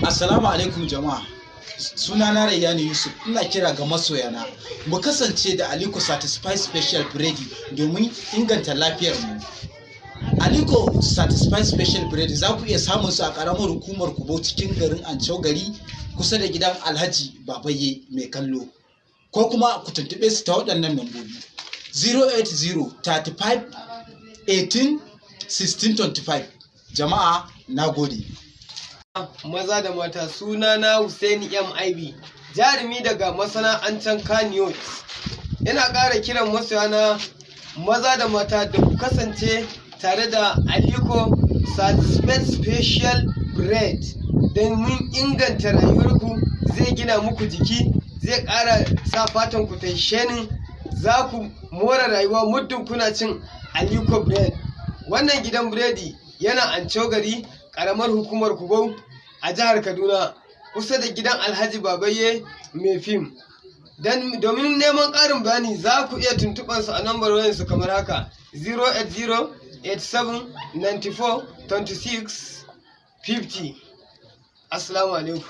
Assalamu alaikum jama'a. Sunana Rayyani Yusuf. Ina kira ga masoyana mu kasance da Aliko Satisfy Special Biredi domin inganta lafiyar mu. Aliko Satisfy Special Biredi za ku iya samun su a ƙaramar hukumar Kubo cikin garin Anchau gari kusa da gidan Alhaji Babaye mai kallo. Ko kuma ku tuntuɓe su ta waɗannan lambobi 080 35 18 16 25. Jama'a na gode. Maza da mata, sunana Hussaini MIB, jarumi daga masana'antar Kannywood. Ina ƙara kiran masoyana maza da mata da ku kasance tare da Aliko Satisfy Special Bread don mun inganta rayuwarku, zai gina muku jiki, zai ƙara sa fatan ku ta shenin, za ku more rayuwa muddin kuna cin Aliko Bread. Wannan gidan biredi yana Anchau gari, ƙaramar hukumar Kubo a jihar Kaduna, kusa da gidan Alhaji Babaye mai fim. Domin neman ƙarin bayani za ku iya tuntuɓarsu a lambar wayarsu kamar haka 080 87 94 26 50. Assalamu alaikum.